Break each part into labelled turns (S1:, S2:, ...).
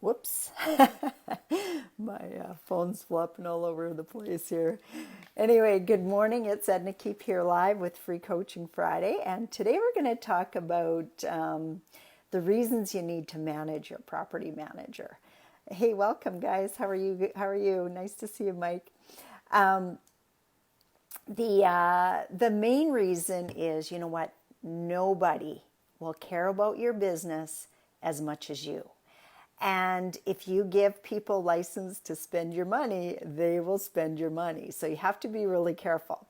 S1: Whoops. My phone's flopping all over the place here. Anyway, good morning. It's Edna Keep here live with Free Coaching Friday. And today we're going to talk about the reasons you need to manage your property manager. Hey, welcome, guys. How are you? How are you? Nice to see you, Mike. The main reason is, you know what? Nobody will care about your business as much as you. And if you give people license to spend your money, they will spend your money. So you have to be really careful.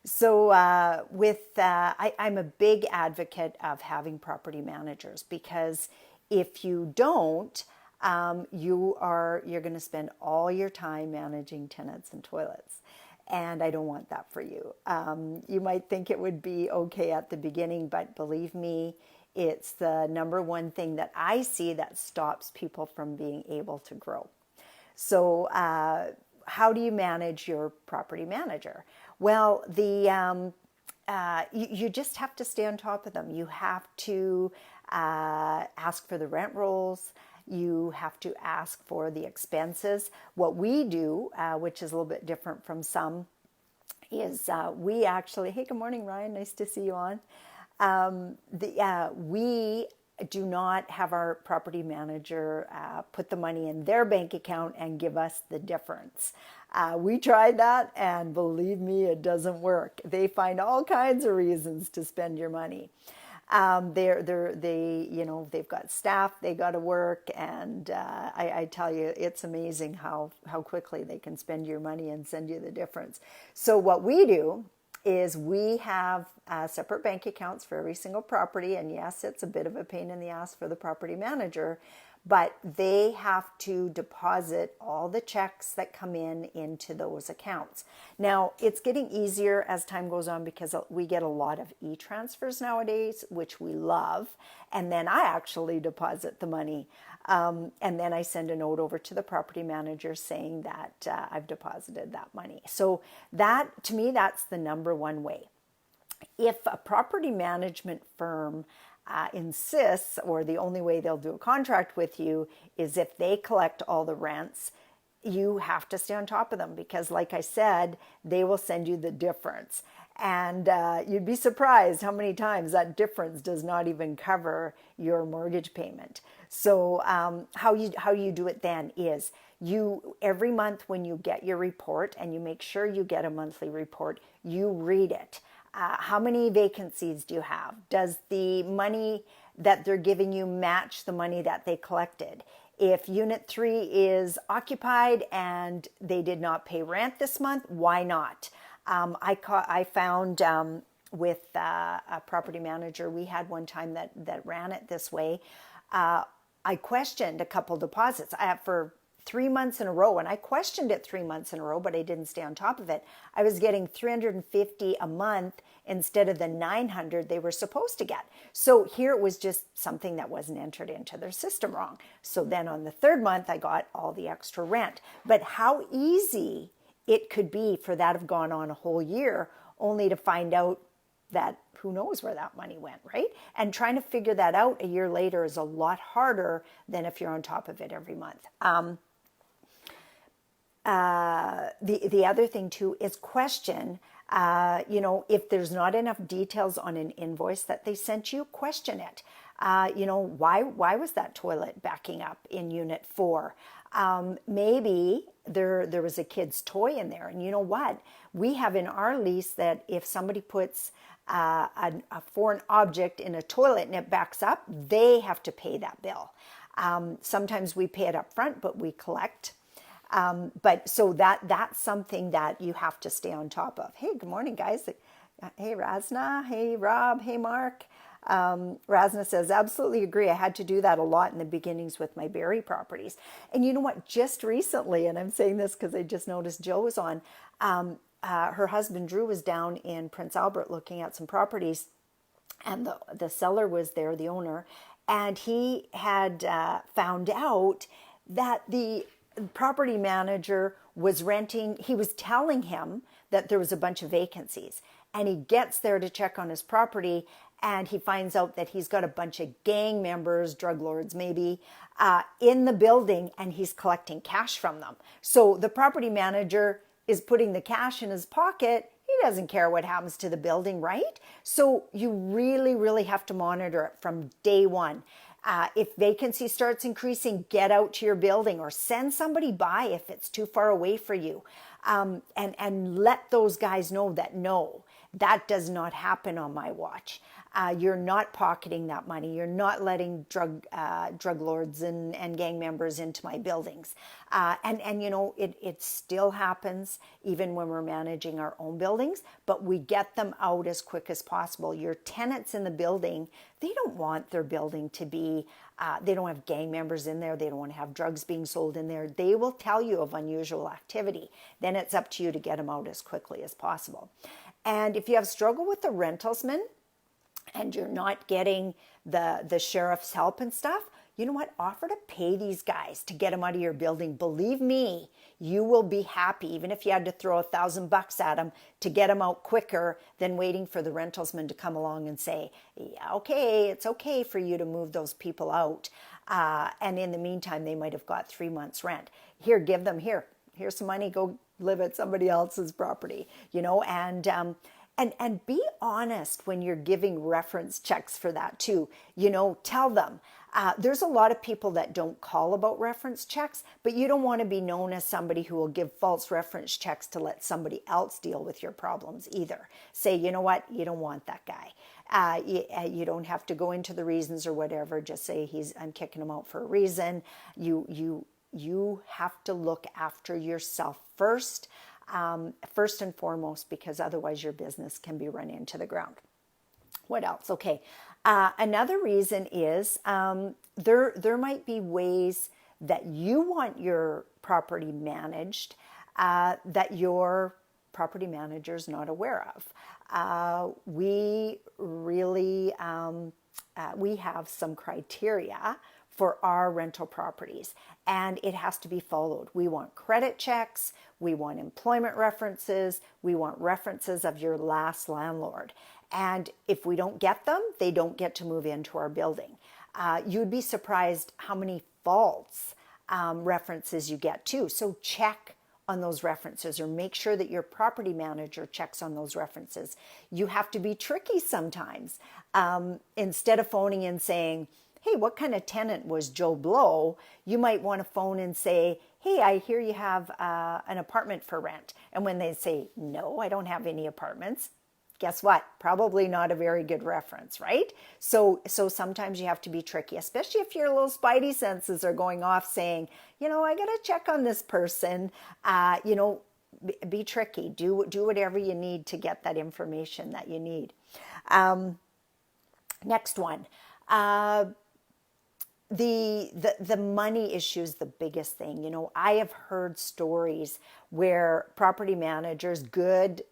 S1: So I'm a big advocate of having property managers because if you don't, you're going to spend all your time managing tenants and toilets. And I don't want that for you. You might think it would be okay at the beginning, but believe me, it's the number one thing that I see that stops people from being able to grow. So how do you manage your property manager? Well, you just have to stay on top of them. You have to ask for the rent rolls. You have to ask for the expenses. What we do, which is a little bit different from some, is we actually, hey, good morning, Ryan. Nice to see you on. We do not have our property manager put the money in their bank account and give us the difference. We tried that, and believe me, it doesn't work. They find all kinds of reasons to spend your money. They've got staff, they got to work, and I tell you, it's amazing how quickly they can spend your money and send you the difference. So what we do is we have separate bank accounts for every single property. And yes, it's a bit of a pain in the ass for the property manager, but they have to deposit all the checks that come in into those accounts. Now, it's getting easier as time goes on because we get a lot of e-transfers nowadays, which we love. And then I actually deposit the money. And then I send a note over to the property manager saying that I've deposited that money. So that, to me, that's the number one way. If a property management firm insists, or the only way they'll do a contract with you is if they collect all the rents, you have to stay on top of them because, like I said, they will send you the difference. And you'd be surprised how many times that difference does not even cover your mortgage payment. So how you do it then is you every month when you get your report, and you make sure you get a monthly report, you read it. How many vacancies do you have? Does the money that they're giving you match the money that they collected? If Unit 3 is occupied and they did not pay rent this month, why not? I found with a property manager, we had one time that ran it this way. I questioned a couple deposits for 3 months in a row, and I questioned it 3 months in a row, but I didn't stay on top of it. I was getting $350 a month instead of the $900 they were supposed to get. So here it was just something that wasn't entered into their system wrong. So then on the third month, I got all the extra rent. But how easy it could be for that to have gone on a whole year, only to find out that who knows where that money went, right? And trying to figure that out a year later is a lot harder than if you're on top of it every month. The other thing too is question, if there's not enough details on an invoice that they sent you, question it. Why was that toilet backing up in Unit 4? Maybe there was a kid's toy in there. And you know what? We have in our lease that if somebody puts a foreign object in a toilet and it backs up, they have to pay that bill. Sometimes we pay it up front, but we collect. But so that's something that you have to stay on top of. Hey, good morning, guys. Hey, Razna. Hey, Rob. Hey, Mark. Razna says, absolutely agree. I had to do that a lot in the beginnings with my Barrie properties. And you know what? Just recently, and I'm saying this because I just noticed Jill was on, her husband Drew was down in Prince Albert looking at some properties, and the seller was there, the owner, and he had found out that the property manager was renting, he was telling him that there was a bunch of vacancies, and he gets there to check on his property, and he finds out that he's got a bunch of gang members, drug lords maybe, in the building, and he's collecting cash from them. So the property manager is putting the cash in his pocket. He doesn't care what happens to the building, right? So you really, really have to monitor it from day one. If vacancy starts increasing, get out to your building or send somebody by if it's too far away for you. And let those guys know that no, that does not happen on my watch. You're not pocketing that money. You're not letting drug lords and gang members into my buildings. And you know, it still happens even when we're managing our own buildings, but we get them out as quick as possible. Your tenants in the building, they don't want their building to be, they don't have gang members in there. They don't want to have drugs being sold in there. They will tell you of unusual activity. Then it's up to you to get them out as quickly as possible. And if you have struggle with the rentalsman, and you're not getting the sheriff's help and stuff, you know what? Offer to pay these guys to get them out of your building. Believe me, you will be happy, even if you had to throw $1,000 at them to get them out quicker than waiting for the rentalsman to come along and say, yeah, okay, it's okay for you to move those people out. And in the meantime, they might have got 3 months rent. Here, give them, here's some money, go live at somebody else's property, you know, and be honest when you're giving reference checks for that too. You know, tell them. There's a lot of people that don't call about reference checks, but you don't want to be known as somebody who will give false reference checks to let somebody else deal with your problems either. Say, you know what, you don't want that guy. You don't have to go into the reasons or whatever. Just say I'm kicking him out for a reason. You have to look after yourself first. First and foremost, because otherwise your business can be run into the ground. What else? Okay. Another reason is there might be ways that you want your property managed that your property manager is not aware of. We really we have some criteria for our rental properties, and it has to be followed. We want credit checks, we want employment references, we want references of your last landlord. And if we don't get them, they don't get to move into our building. You'd be surprised how many false references you get too. So check on those references, or make sure that your property manager checks on those references. You have to be tricky sometimes. Instead of phoning and saying, hey, what kind of tenant was Joe Blow? You might want to phone and say, hey, I hear you have an apartment for rent. And when they say, no, I don't have any apartments, guess what? Probably not a very good reference, right? So sometimes you have to be tricky, especially if your little spidey senses are going off saying, you know, I got to check on this person. You know, be tricky. Do whatever you need to get that information that you need. Next one. The money issue is the biggest thing. You know, I have heard stories where property managers, good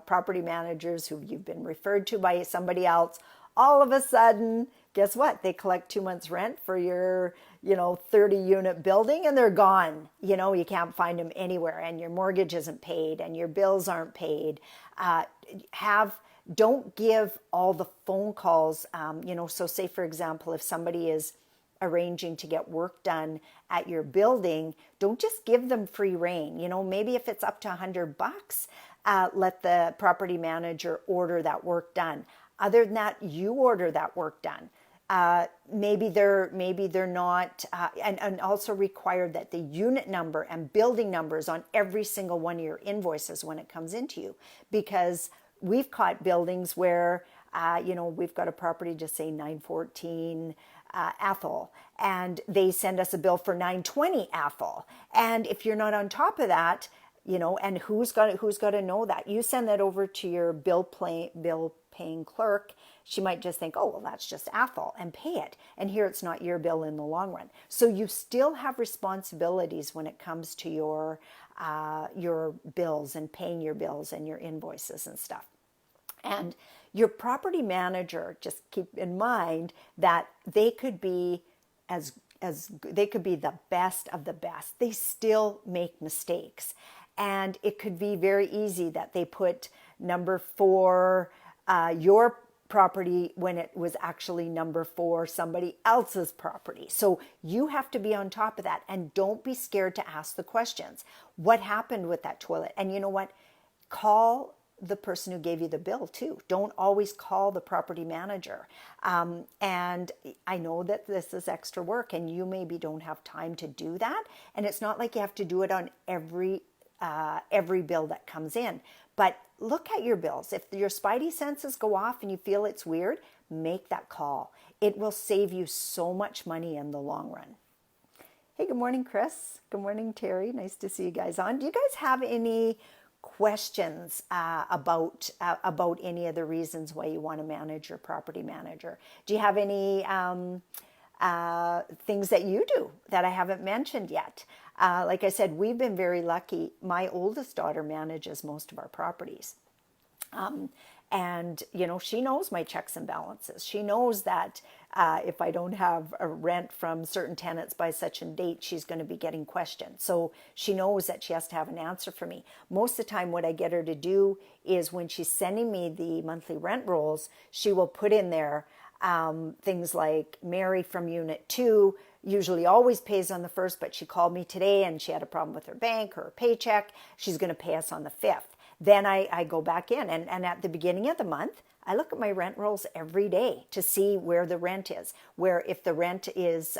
S1: property managers who you've been referred to by somebody else, all of a sudden, guess what? They collect 2 months rent for your, 30 unit building, and they're gone. You know, you can't find them anywhere, and your mortgage isn't paid and your bills aren't paid. Don't give all the phone calls. So say for example, if somebody is arranging to get work done at your building, don't just give them free rein. You know, maybe if it's up to $100, let the property manager order that work done. Other than that, you order that work done. Maybe they're not, and also require that the unit number and building numbers on every single one of your invoices when it comes into you, because we've caught buildings where, we've got a property, just say 914 Athol, and they send us a bill for 920 Athol. And if you're not on top of that, and who's got to know that? You send that over to your bill paying clerk. She might just think, oh, well, that's just Athol, and pay it. And here it's not your bill in the long run. So you still have responsibilities when it comes to your bills and paying your bills and your invoices and stuff. And your property manager, just keep in mind that they could be they could be the best of the best. They still make mistakes. And it could be very easy that they put number 4, your property when it was actually number 4, somebody else's property. So you have to be on top of that, and don't be scared to ask the questions. What happened with that toilet? And you know what? Call the person who gave you the bill too. Don't always call the property manager. And I know that this is extra work, and you maybe don't have time to do that. And it's not like you have to do it on every bill that comes in. But look at your bills. If your spidey senses go off and you feel it's weird, make that call. It will save you so much money in the long run. Hey, good morning, Chris. Good morning, Terry. Nice to see you guys on. Do you guys have any questions about any of the reasons why you want to manage your property manager? Do you have any things that you do that I haven't mentioned yet? Like I said, we've been very lucky. My oldest daughter manages most of our properties. And, you know, she knows my checks and balances. She knows that if I don't have a rent from certain tenants by such a date, she's going to be getting questioned. So she knows that she has to have an answer for me. Most of the time, what I get her to do is when she's sending me the monthly rent rolls, she will put in there things like Mary from Unit 2 usually always pays on the 1st, but she called me today and she had a problem with her bank or her paycheck. She's going to pay us on the 5th. Then I go back in, and at the beginning of the month, I look at my rent rolls every day to see where the rent is, where if the rent is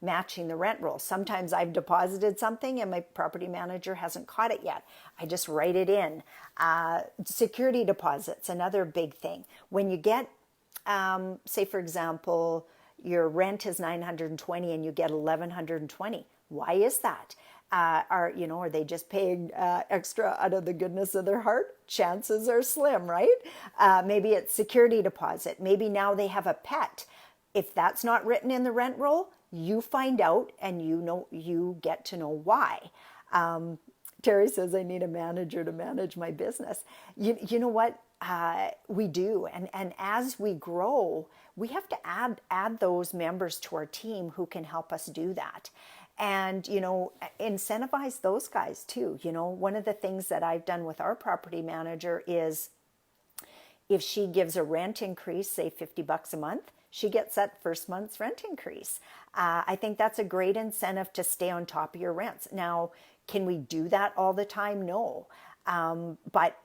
S1: matching the rent roll. Sometimes I've deposited something and my property manager hasn't caught it yet. I just write it in. Security deposits, another big thing. When you get, say for example, your rent is $920 and you get $1,120. Why is that? Are they just paying extra out of the goodness of their heart? Chances are slim, right? Maybe it's security deposit. Maybe now they have a pet. If that's not written in the rent roll, you find out and you get to know why. Terry says, I need a manager to manage my business. You know what? We do. And as we grow, we have to add those members to our team who can help us do that. And, incentivize those guys too. One of the things that I've done with our property manager is if she gives a rent increase, say $50 a month, she gets that first month's rent increase. I think that's a great incentive to stay on top of your rents. Now, can we do that all the time? No. But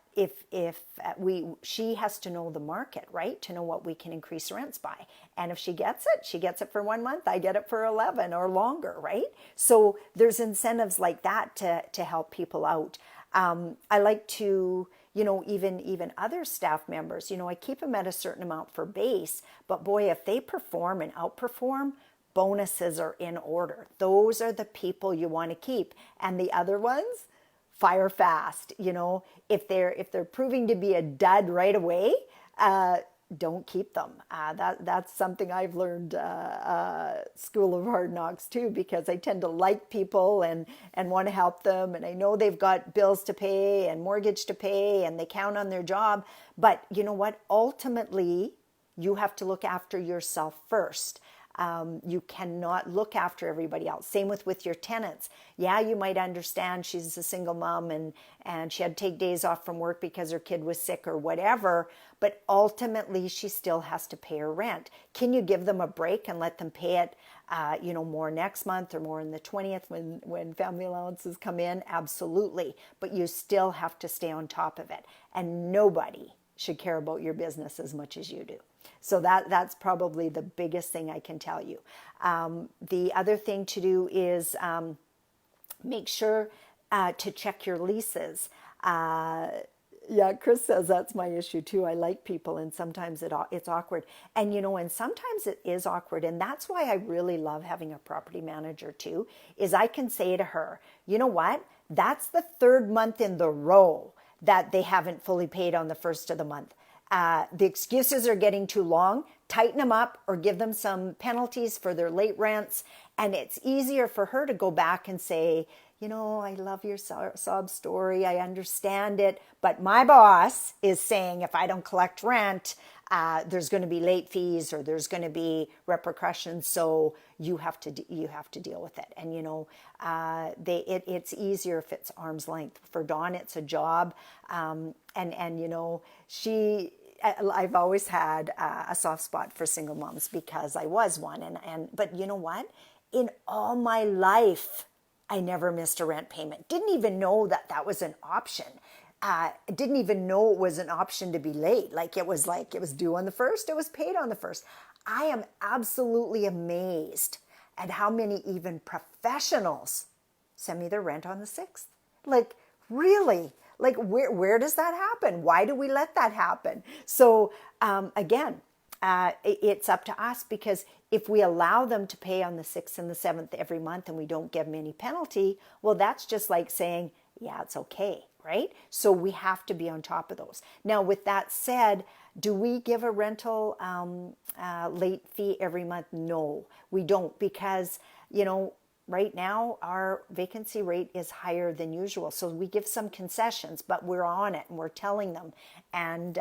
S1: she has to know the market, right? To know what we can increase rents by. And if she gets it for 1 month, I get it for 11 or longer, right? So there's incentives like that to help people out. I like to, even other staff members, I keep them at a certain amount for base, but boy, if they perform and outperform, bonuses are in order. Those are the people you want to keep. And the other ones, fire fast. If they're proving to be a dud right away, don't keep them. That's something I've learned School of Hard Knocks too, because I tend to like people and want to help them, and I know they've got bills to pay and mortgage to pay and they count on their job. But you know what? Ultimately, you have to look after yourself first. You cannot look after everybody else. Same with your tenants. Yeah, you might understand she's a single mom and she had to take days off from work because her kid was sick or whatever, but ultimately she still has to pay her rent. Can you give them a break and let them pay it, more next month or more in the 20th when family allowances come in? Absolutely. But you still have to stay on top of it. And nobody should care about your business as much as you do. So that's probably the biggest thing I can tell you. The other thing to do is make sure to check your leases. Yeah, Chris says that's my issue too. I like people and sometimes it's awkward. And and sometimes it is awkward. And that's why I really love having a property manager too, is I can say to her, you know what? That's the 3rd month in the row that they haven't fully paid on the 1st of the month. The excuses are getting too long. Tighten them up or give them some penalties for their late rents. And it's easier for her to go back and say, I love your sob story. I understand it. But my boss is saying if I don't collect rent, there's going to be late fees or there's going to be repercussions. So you have to deal with it. And, it's easier if it's arm's length. For Dawn, it's a job. I've always had a soft spot for single moms because I was one. But you know what? In all my life, I never missed a rent payment. Didn't even know that that was an option. Didn't even know it was an option to be late. Like it was due on the first, it was paid on the first. I am absolutely amazed at how many even professionals send me their rent on the 6th. Like, really? Like, where does that happen? Why do we let that happen? So, again, it's up to us, because if we allow them to pay on the 6th and the 7th every month and we don't give them any penalty, well, that's just like saying, yeah, it's okay, right? So we have to be on top of those. Now, with that said, do we give a rental late fee every month? No, we don't, because, right now our vacancy rate is higher than usual. So we give some concessions, but we're on it and we're telling them, and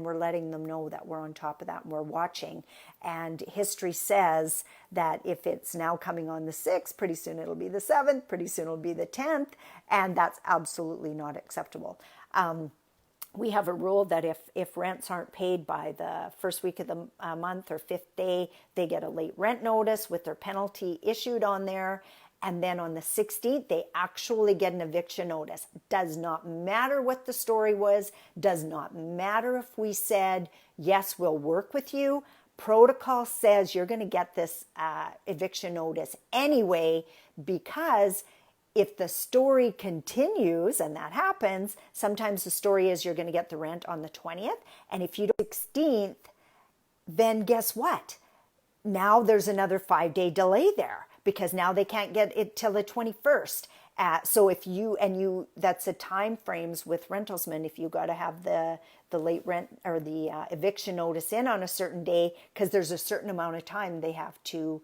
S1: we're letting them know that we're on top of that and we're watching. And history says that if it's now coming on the 6th, pretty soon it'll be the 7th, pretty soon it'll be the 10th, and that's absolutely not acceptable. We have a rule that if rents aren't paid by the first week of the month or 5th day, they get a late rent notice with their penalty issued on there. And then on the 16th, they actually get an eviction notice. Does not matter what the story was. Does not matter if we said, yes, we'll work with you. Protocol says you're going to get this eviction notice anyway, because if the story continues, and that happens, sometimes the story is you're going to get the rent on the 20th. And if you don't 16th, then guess what? Now there's another 5-day delay there, because now they can't get it till the 21st. So if that's the time frames with rentalsmen. If you got to have the late rent or the eviction notice in on a certain day, because there's a certain amount of time they have to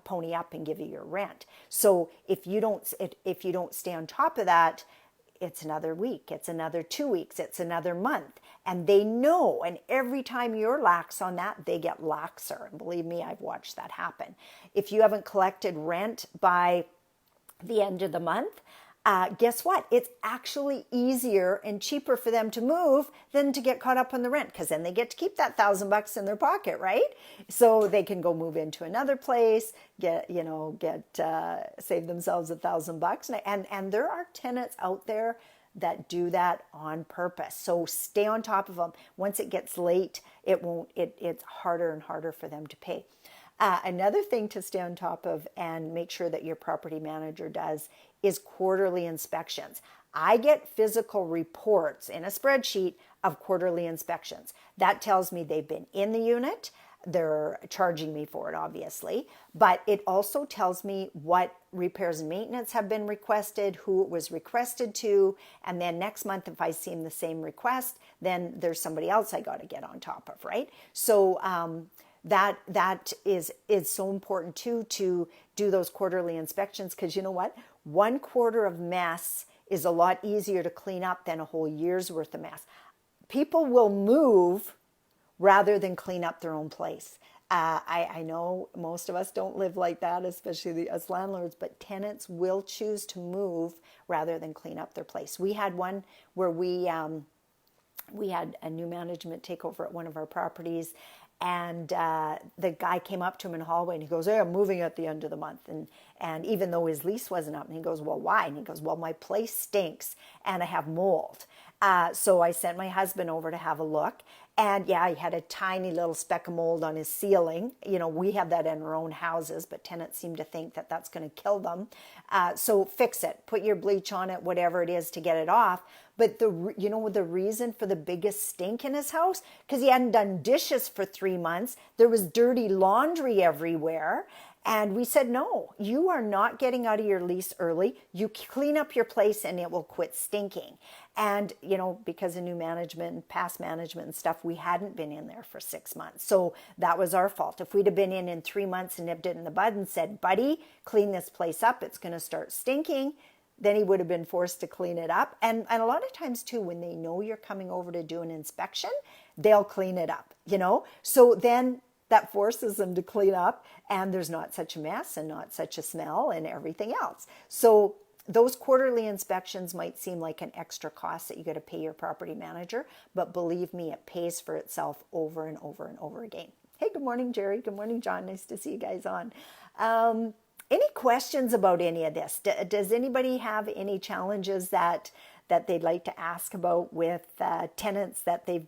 S1: pony up and give you your rent. So if you don't stay on top of that, it's another week, it's another 2 weeks, it's another month. And they know, and every time you're lax on that, they get laxer. And believe me, I've watched that happen. If you haven't collected rent by the end of the month, guess what? It's actually easier and cheaper for them to move than to get caught up on the rent, because then they get to keep that $1,000 in their pocket, right? So they can go move into another place, save themselves $1,000. And there are tenants out there that do that on purpose. So stay on top of them. Once it gets late, it's harder and harder for them to pay. Another thing to stay on top of and make sure that your property manager does is quarterly inspections. I get physical reports in a spreadsheet of quarterly inspections. That tells me they've been in the unit. They're charging me for it, obviously, but it also tells me what repairs and maintenance have been requested, who it was requested to, and then next month, if I see the same request, then there's somebody else I got to get on top of, right? So that is so important too, to do those quarterly inspections, because you know what? 1 quarter of mess is a lot easier to clean up than a whole year's worth of mess. People will move rather than clean up their own place. I know most of us don't live like that, especially us landlords, but tenants will choose to move rather than clean up their place. We had one where we had a new management take over at one of our properties, and the guy came up to him in the hallway and he goes, "Hey, I'm moving at the end of the month." And even though his lease wasn't up, and he goes, "Well, why?" And he goes, "Well, my place stinks and I have mold." So I sent my husband over to have a look. And yeah, he had a tiny little speck of mold on his ceiling. We have that in our own houses, but tenants seem to think that that's going to kill them. So fix it, put your bleach on it, whatever it is to get it off. But the reason for the biggest stink in his house, because he hadn't done dishes for 3 months. There was dirty laundry everywhere. And we said, no, you are not getting out of your lease early. You clean up your place and it will quit stinking. And, because of new management, past management and stuff, we hadn't been in there for 6 months. So that was our fault. If we'd have been in 3 months and nipped it in the bud and said, "Buddy, clean this place up, it's going to start stinking," then he would have been forced to clean it up. And a lot of times too, when they know you're coming over to do an inspection, they'll clean it up, So then that forces them to clean up, and there's not such a mess and not such a smell and everything else. So those quarterly inspections might seem like an extra cost that you got to pay your property manager, but believe me, it pays for itself over and over and over again. Hey, good morning, Jerry. Good morning, John. Nice to see you guys on. Any questions about any of this? Does anybody have any challenges that they'd like to ask about with tenants that they've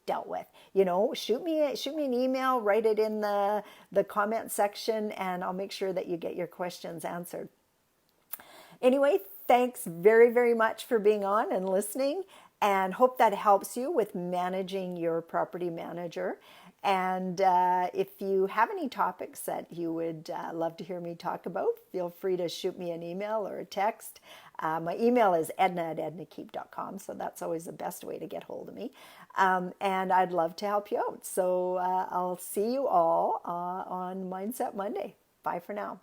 S1: dealt with? You know, shoot me an email, write it in the comment section, and I'll make sure that you get your questions answered. Anyway, thanks very, very much for being on and listening, and hope that helps you with managing your property manager. And if you have any topics that you would love to hear me talk about, feel free to shoot me an email or a text. My email is edna@ednakeep.com, so that's always the best way to get hold of me. And I'd love to help you out. So I'll see you all on Mindset Monday. Bye for now.